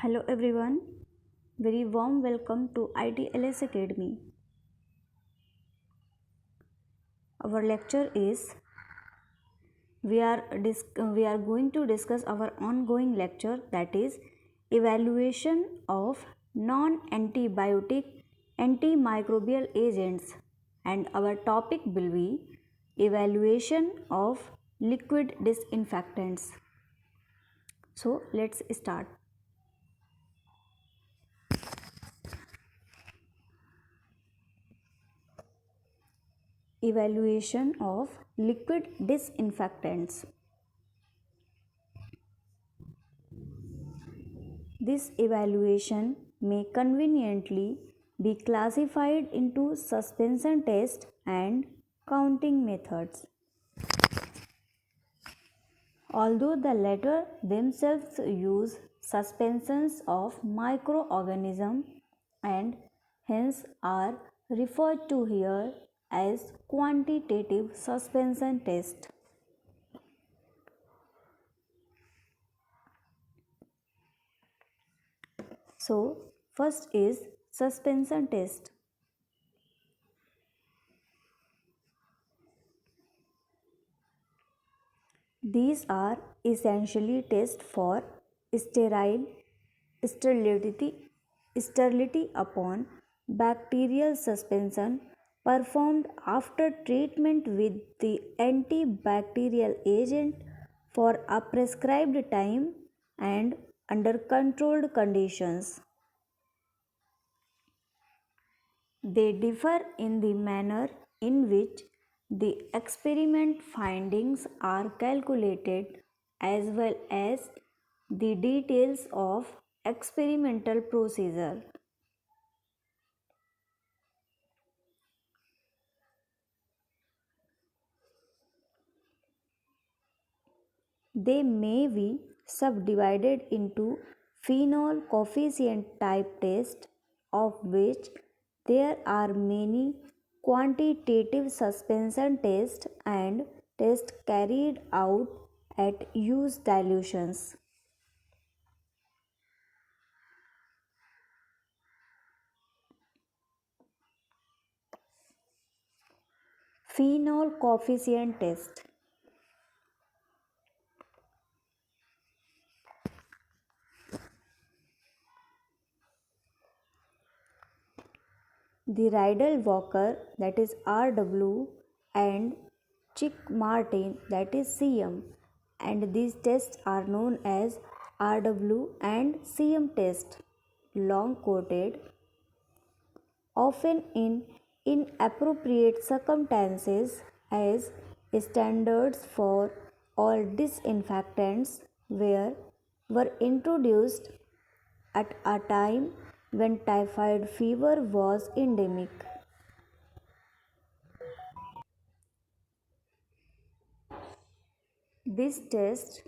Hello everyone, very warm welcome to ITLS Academy. Our lecture is we are going to discuss our ongoing lecture, that is evaluation of non-antibiotic antimicrobial agents, and our topic will be evaluation of liquid disinfectants. So let's start. Evaluation of liquid disinfectants. This evaluation may conveniently be classified into suspension test and counting methods. Although the latter themselves use suspensions of microorganisms and hence are referred to here as quantitative suspension test. So, first is suspension test. These are essentially tests for sterile sterility upon bacterial suspension performed after treatment with the antibacterial agent for a prescribed time and under controlled conditions. They differ in the manner in which the experiment findings are calculated as well as the details of experimental procedure. They may be subdivided into phenol coefficient type test, of which there are many, quantitative suspension test and test carried out at used dilutions. Phenol coefficient test. The Riedel Walker, that is RW, and Chick Martin, that is CM, and these tests are known as RW and CM test, long quoted, often in inappropriate circumstances as standards for all disinfectants were introduced at a time when typhoid fever was endemic. This test,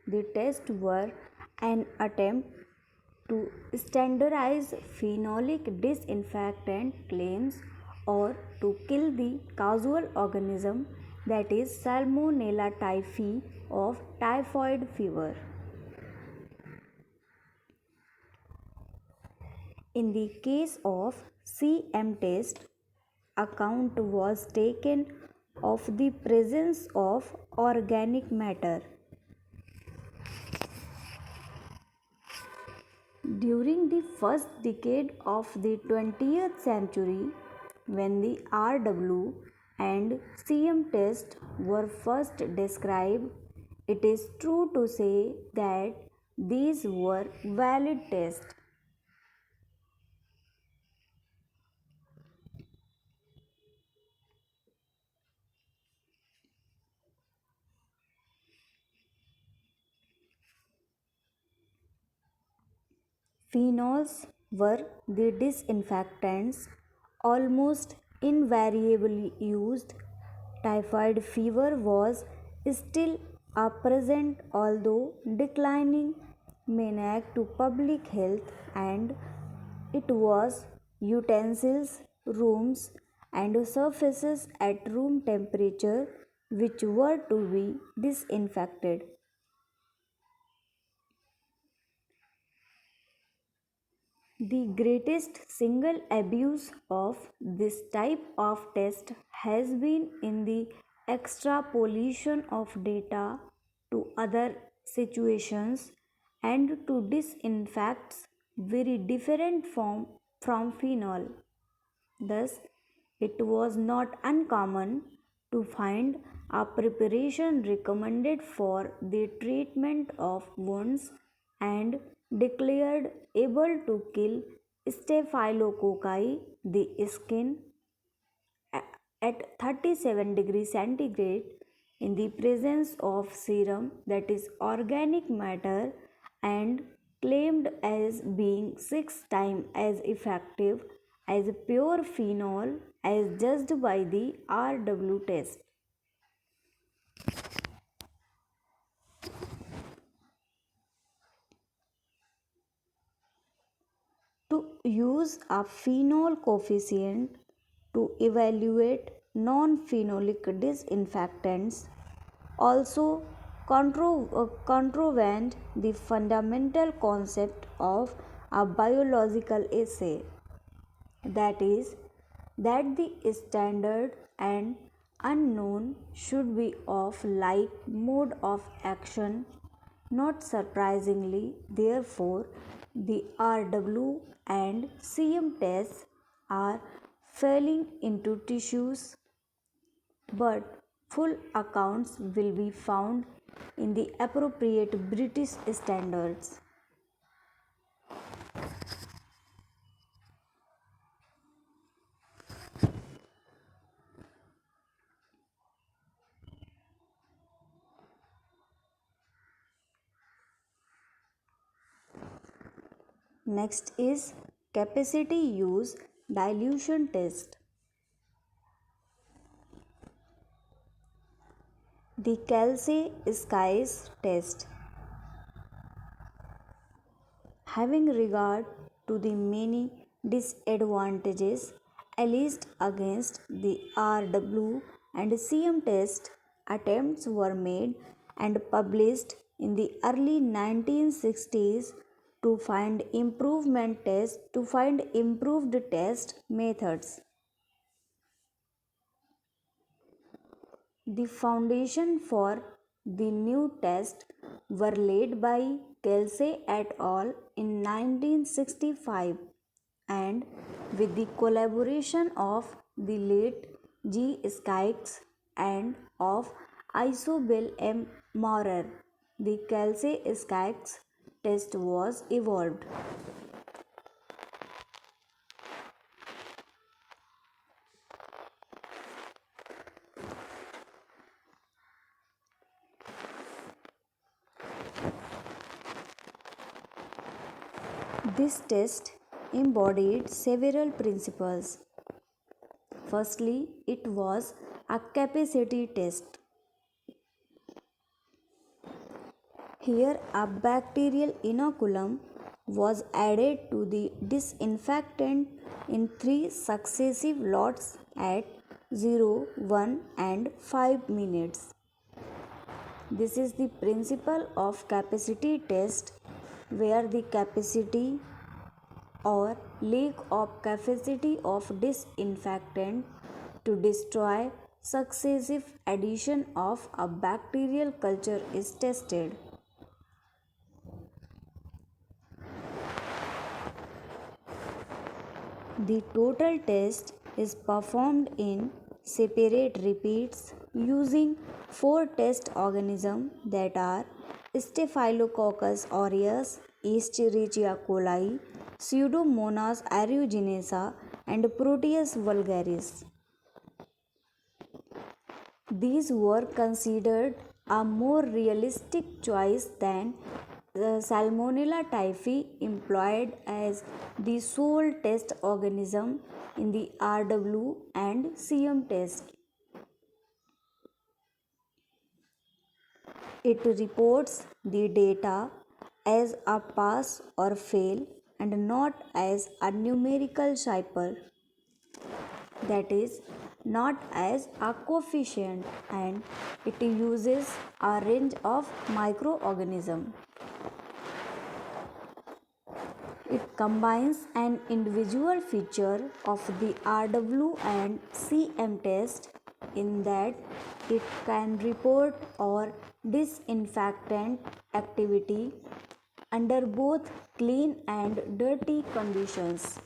the tests were an attempt to standardize phenolic disinfectant claims or to kill the causal organism, that is Salmonella typhi of typhoid fever. In the case of CM test, account was taken of the presence of organic matter. During the first decade of the 20th century, when the RW and CM tests were first described, it is true to say that these were valid tests. Phenols were the disinfectants almost invariably used. Typhoid fever was still a present, although declining, menace to public health, and it was utensils, rooms, and surfaces at room temperature which were to be disinfected. The greatest single abuse of this type of test has been in the extrapolation of data to other situations and to disinfects very different from phenol. Thus, it was not uncommon to find a preparation recommended for the treatment of wounds and declared able to kill staphylococci, the skin, at 37 degrees centigrade in the presence of serum, that is organic matter, and claimed as being 6 times as effective as pure phenol as judged by the RW test. To use a phenol coefficient to evaluate non-phenolic disinfectants also contravened the fundamental concept of a biological assay, that is, that the standard and unknown should be of like mode of action. Not surprisingly, therefore, the RW and CM tests are falling into tissues, but full accounts will be found in the appropriate British standards. Next is capacity use dilution test. The Kelsey-Sykes test, having regard to the many disadvantages alleged against the RW and CM test, attempts were made and published in the early 1960s to find improved test methods. The foundation for the new tests were laid by Kelsey et al. In 1965 and with the collaboration of the late G. Sykes and of Isobel M. Maurer, the Kelsey-Sykes test was evolved. This test embodied several principles. Firstly, it was a capacity test. Here, a bacterial inoculum was added to the disinfectant in 3 successive lots at 0, 1, and 5 minutes. This is the principle of capacity test, where the capacity or lack of capacity of disinfectant to destroy successive addition of a bacterial culture is tested. The total test is performed in separate repeats using 4 test organisms, that are Staphylococcus aureus, Escherichia coli, Pseudomonas aeruginosa, and Proteus vulgaris. These were considered a more realistic choice than Salmonella typhi, employed as the sole test organism in the RW and CM test. It reports the data as a pass or fail and not as a numerical cipher, that is, not as a coefficient, and it uses a range of microorganisms. It combines an individual feature of the RW and CM test in that it can report or disinfectant activity under both clean and dirty conditions.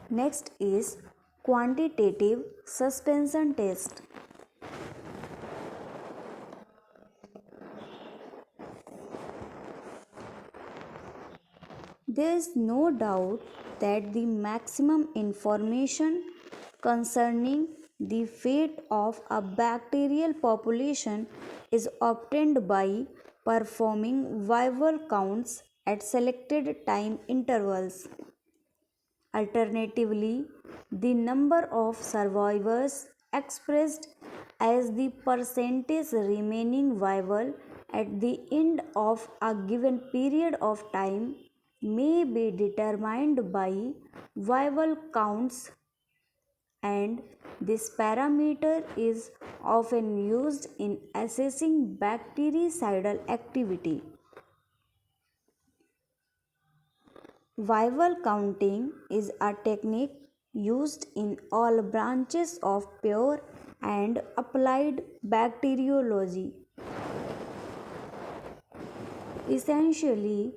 Next is quantitative suspension test. There is no doubt that the maximum information concerning the fate of a bacterial population is obtained by performing viral counts at selected time intervals. Alternatively, the number of survivors expressed as the percentage remaining viable at the end of a given period of time may be determined by viable counts, and this parameter is often used in assessing bactericidal activity. Vival counting is a technique used in all branches of pure and applied bacteriology. Essentially,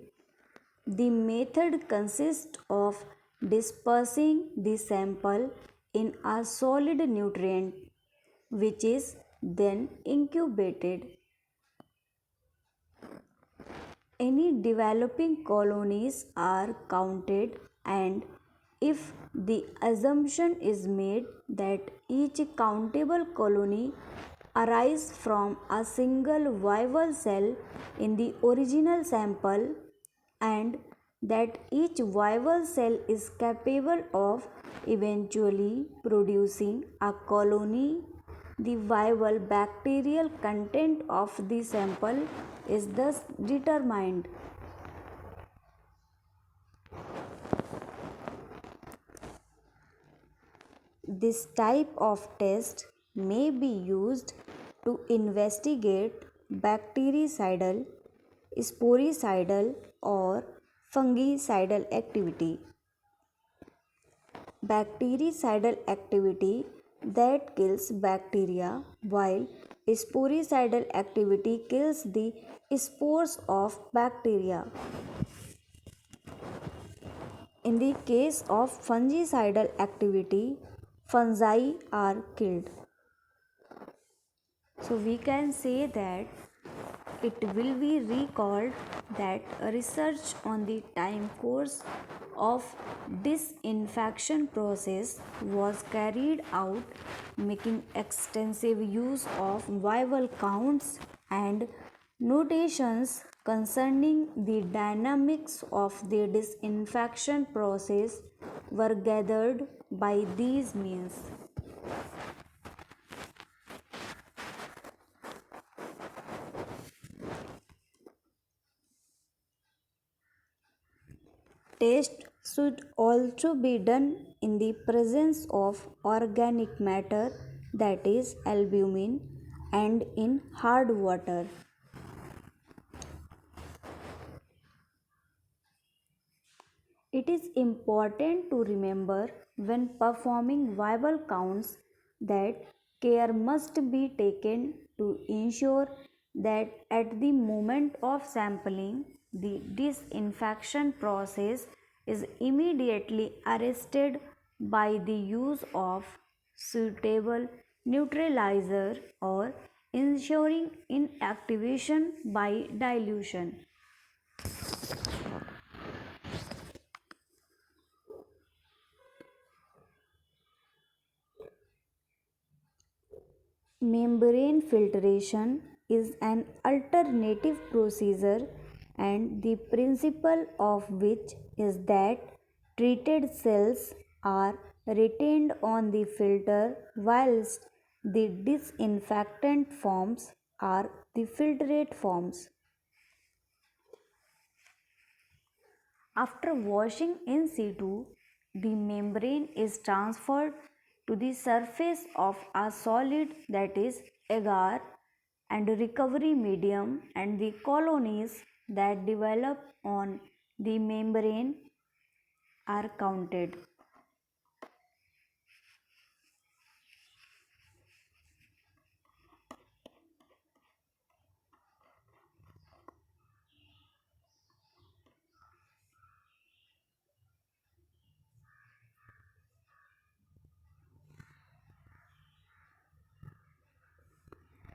the method consists of dispersing the sample in a solid nutrient which is then incubated. Any developing colonies are counted, and if the assumption is made that each countable colony arises from a single viable cell in the original sample and that each viable cell is capable of eventually producing a colony, the viable bacterial content of the sample is thus determined. This type of test may be used to investigate bactericidal, sporicidal, or fungicidal activity. Bactericidal activity that kills bacteria, while sporicidal activity kills the spores of bacteria. In the case of fungicidal activity, fungi are killed. So we can say that it will be recalled that research on the time course of disinfection process was carried out making extensive use of viable counts, and notations concerning the dynamics of the disinfection process were gathered by these means. Test should also be done in the presence of organic matter, that is albumin, and in hard water. It is important to remember when performing viable counts that care must be taken to ensure that at the moment of sampling, the disinfection process is immediately arrested by the use of suitable neutralizer or ensuring inactivation by dilution. Membrane filtration is an alternative procedure, and the principle of which is that treated cells are retained on the filter whilst the disinfectant forms are the filtrate forms. After washing in situ, the membrane is transferred to the surface of a solid, that is agar, and recovery medium, and the colonies that develop on the membrane are counted.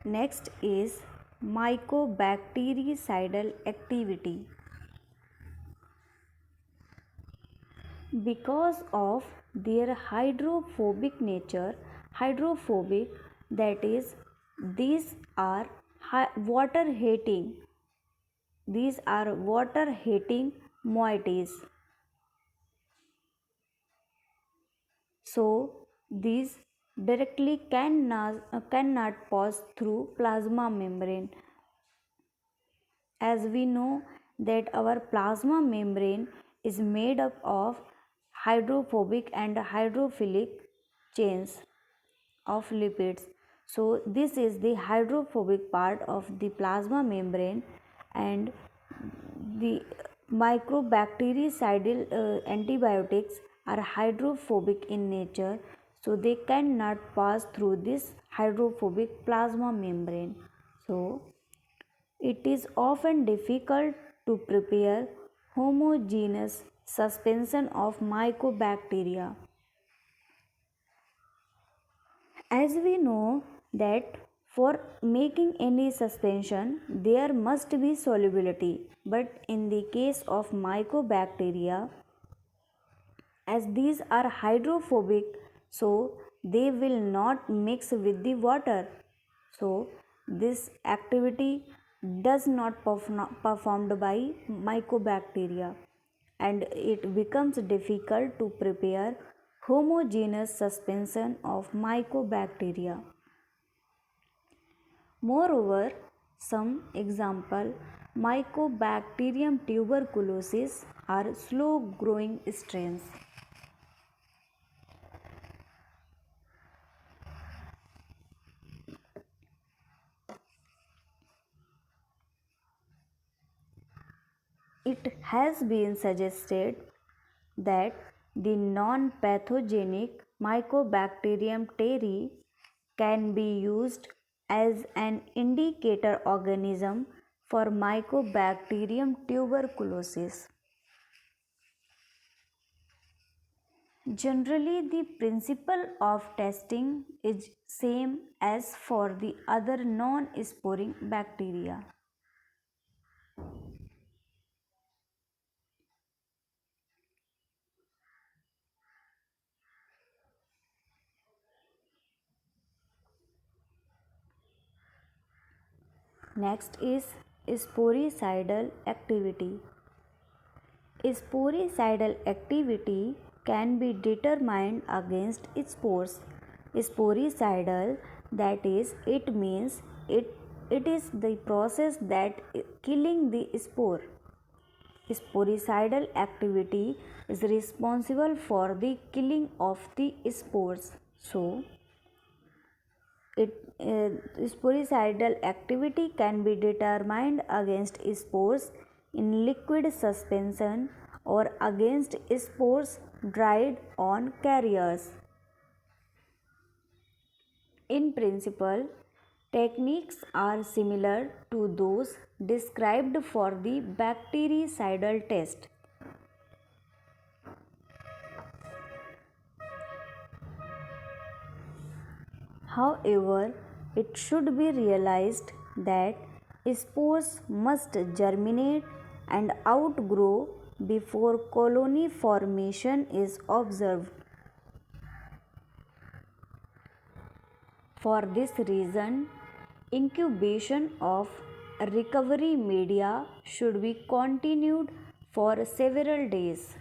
Next is mycobactericidal activity. Because of their hydrophobic, that is, these are water hating, moieties. So these directly cannot pass through plasma membrane. As we know that our plasma membrane is made up of hydrophobic and hydrophilic chains of lipids. So this is the hydrophobic part of the plasma membrane, and the microbactericidal antibiotics are hydrophobic in nature, so they cannot pass through this hydrophobic plasma membrane. So it is often difficult to prepare homogeneous suspension of mycobacteria. As we know that for making any suspension there must be solubility, but in the case of mycobacteria, as these are hydrophobic, so they will not mix with the water, so this activity does not performed by mycobacteria, and it becomes difficult to prepare homogeneous suspension of mycobacteria. Moreover, some example Mycobacterium tuberculosis are slow growing strains. It has been suggested that the non-pathogenic Mycobacterium terri can be used as an indicator organism for Mycobacterium tuberculosis. Generally, the principle of testing is same as for the other non-sporing bacteria. Next is sporicidal activity. Sporicidal activity can be determined against spores. Sporicidal, that is, it means it is the process that killing the spore. Sporicidal activity is responsible for the killing of the spores. So, sporicidal activity can be determined against spores in liquid suspension or against spores dried on carriers. In principle, techniques are similar to those described for the bactericidal test. However, it should be realized that spores must germinate and outgrow before colony formation is observed. For this reason, incubation of recovery media should be continued for several days.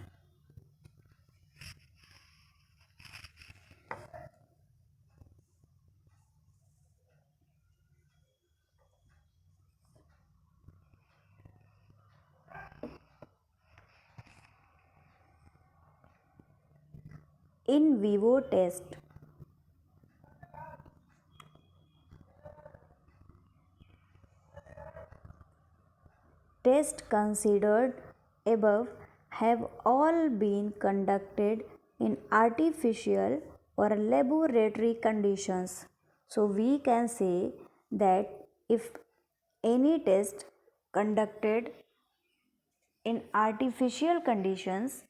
In vivo test. tests considered above have all been conducted in artificial or laboratory conditions. So we can say that if any test conducted in artificial conditions,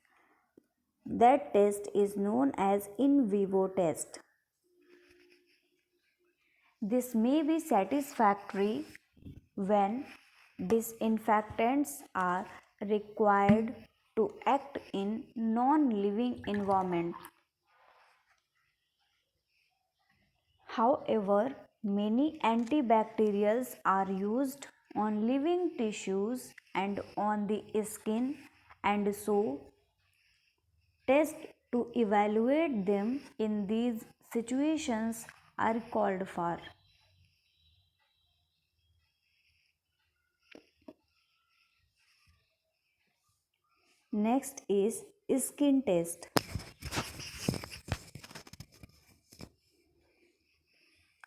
that test is known as in vivo test. This may be satisfactory when disinfectants are required to act in non-living environment. However, many antibacterials are used on living tissues and on the skin, and so tests to evaluate them in these situations are called for. Next is skin test.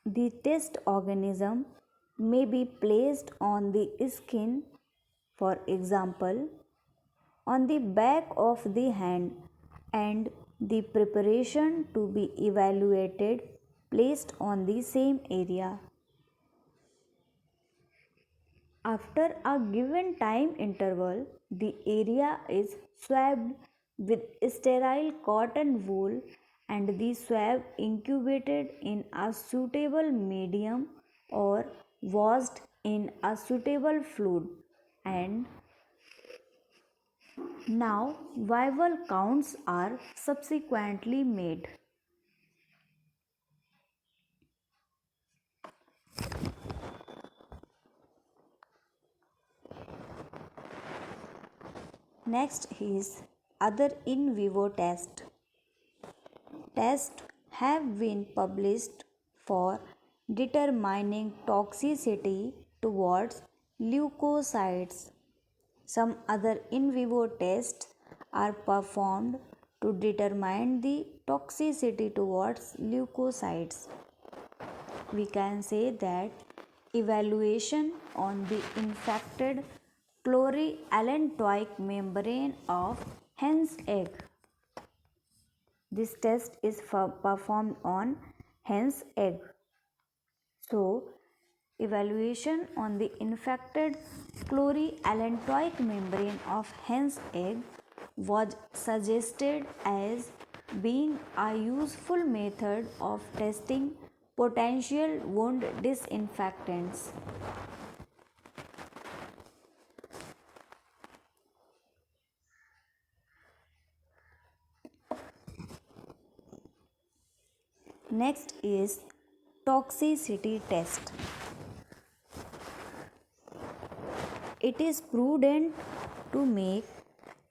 The test organism may be placed on the skin, for example, on the back of the hand, and the preparation to be evaluated placed on the same area. After a given time interval, the area is swabbed with sterile cotton wool and the swab incubated in a suitable medium or washed in a suitable fluid, and now viral counts are subsequently made. Next is other in vivo test. Tests have been published for determining toxicity towards leukocytes. Some other in vivo tests are performed to determine the toxicity towards leukocytes. We can say that evaluation on the infected chlorallantoic membrane of hen's egg. This test is performed on hen's egg. So, evaluation on the infected chlorallantoic membrane of hen's egg was suggested as being a useful method of testing potential wound disinfectants. Next is toxicity test. It is prudent to make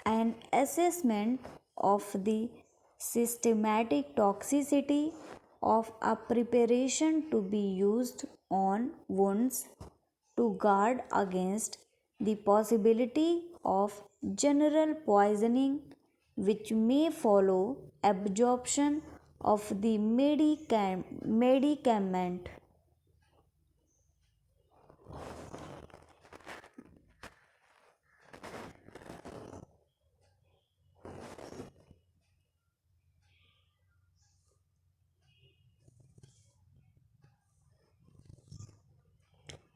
an assessment of the systematic toxicity of a preparation to be used on wounds to guard against the possibility of general poisoning which may follow absorption of the medicament.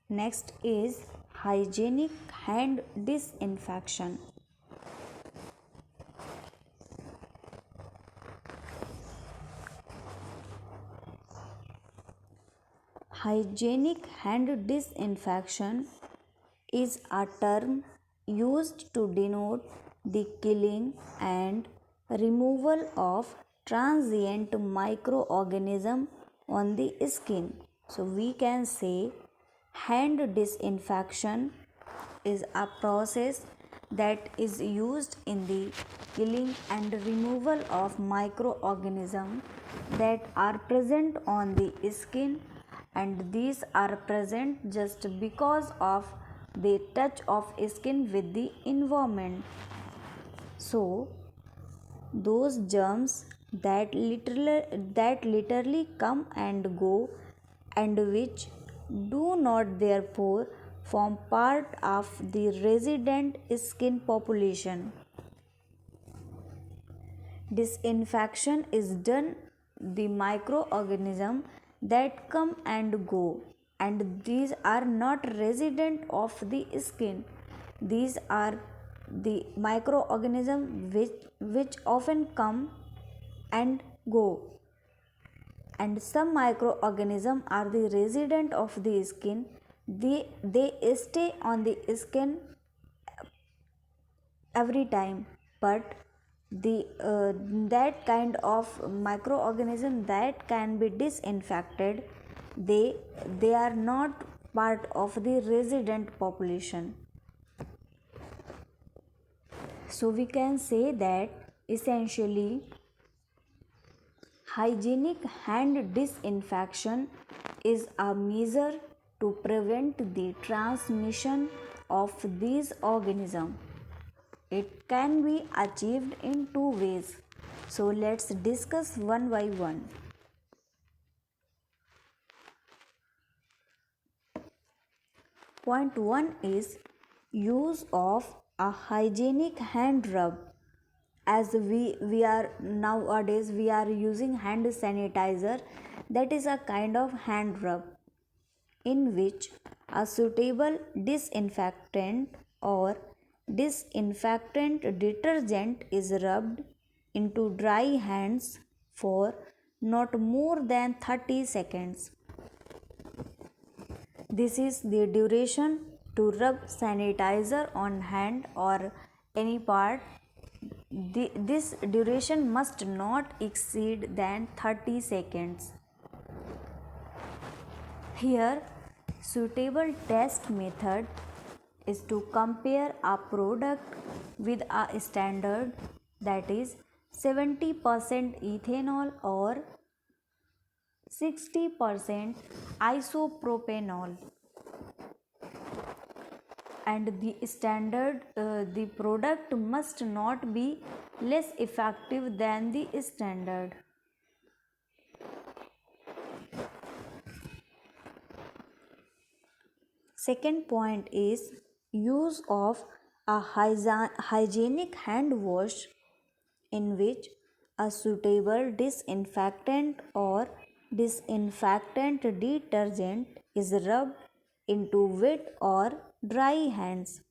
Next is hygienic hand disinfection. Hygienic hand disinfection is a term used to denote the killing and removal of transient microorganism on the skin. So we can say hand disinfection is a process that is used in the killing and removal of microorganisms that are present on the skin, and these are present just because of the touch of skin with the environment. So those germs that literally come and go and which do not therefore form part of the resident skin population. Disinfection is done the microorganisms that come and go, and these are not resident of the skin. These are the microorganisms which often come and go, and some microorganisms are the resident of the skin. They stay on the skin every time, but the that kind of microorganism that can be disinfected, they are not part of the resident population. So we can say that essentially hygienic hand disinfection is a measure to prevent the transmission of these organisms. It can be achieved in two ways. So let's discuss one by one. Point 1 is use of a hygienic hand rub. As we are nowadays we are using hand sanitizer, that is a kind of hand rub in which a suitable disinfectant or disinfectant detergent is rubbed into dry hands for not more than 30 seconds. This is the duration to rub sanitizer on hand or any part. This duration must not exceed than 30 seconds. Here, suitable test method is to compare a product with a standard, that is 70% ethanol or 60% isopropanol, and the standard the product must not be less effective than the standard. Second point is use of a hygienic hand wash in which a suitable disinfectant or disinfectant detergent is rubbed into wet or dry hands.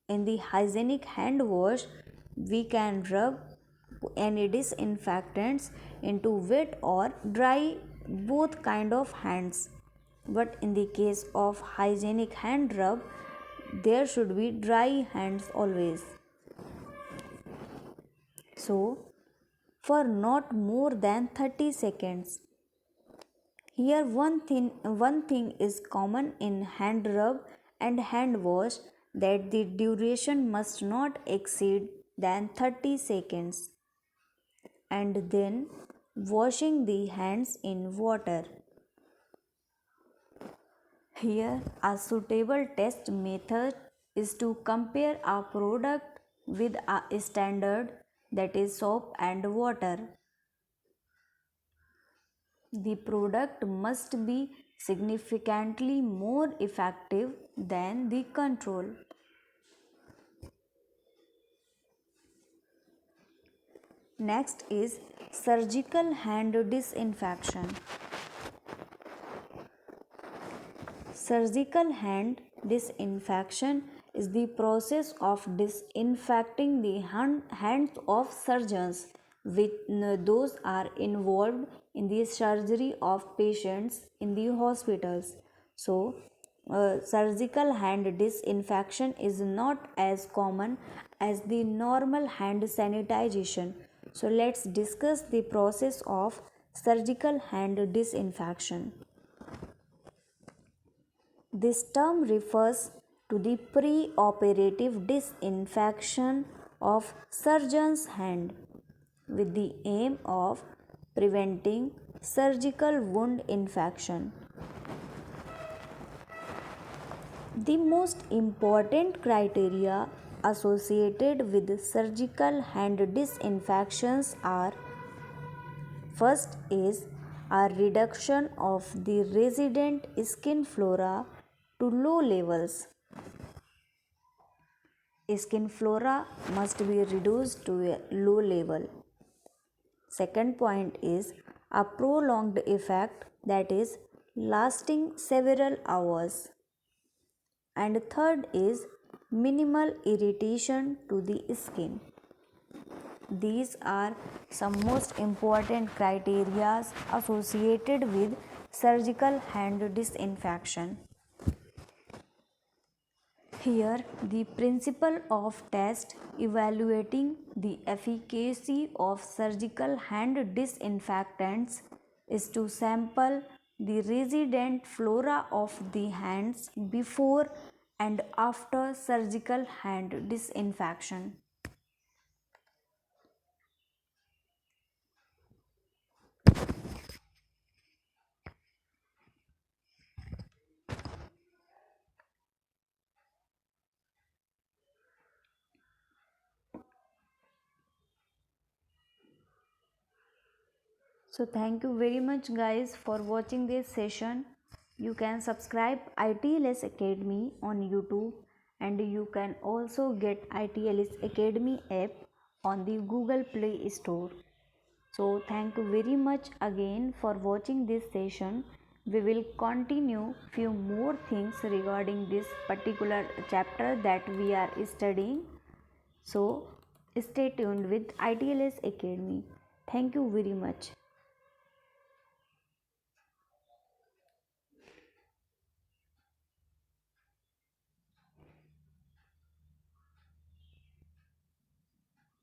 In the hygienic hand wash, we can rub any disinfectants into wet or dry, both kind of hands. But in the case of hygienic hand rub, there should be dry hands always. So, for not more than 30 seconds. Here one thing is common in hand rub and hand wash, that the duration must not exceed than 30 seconds, and then washing the hands in water. Here a suitable test method is to compare a product with a standard, that is soap and water. The product must be significantly more effective than the control. Next is surgical hand disinfection. Surgical hand disinfection is the process of disinfecting the hands of surgeons, which those are involved in the surgery of patients in the hospitals. So, surgical hand disinfection is not as common as the normal hand sanitization. So, let's discuss the process of surgical hand disinfection. This term refers to the pre-operative disinfection of surgeon's hand with the aim of preventing surgical wound infection. The most important criteria associated with surgical hand disinfections are: first is a reduction of the resident skin flora to low levels. Skin flora must be reduced to a low level. Second point is a prolonged effect, that is lasting several hours. And third is minimal irritation to the skin. These are some most important criteria associated with surgical hand disinfection. Here, the principle of test evaluating the efficacy of surgical hand disinfectants is to sample the resident flora of the hands before and after surgical hand disinfection. So thank you very much guys for watching this session. You can subscribe ITLS Academy on YouTube, and you can also get ITLS Academy app on the Google Play Store. So thank you very much again for watching this session. We will continue few more things regarding this particular chapter that we are studying. So stay tuned with ITLS Academy. Thank you very much.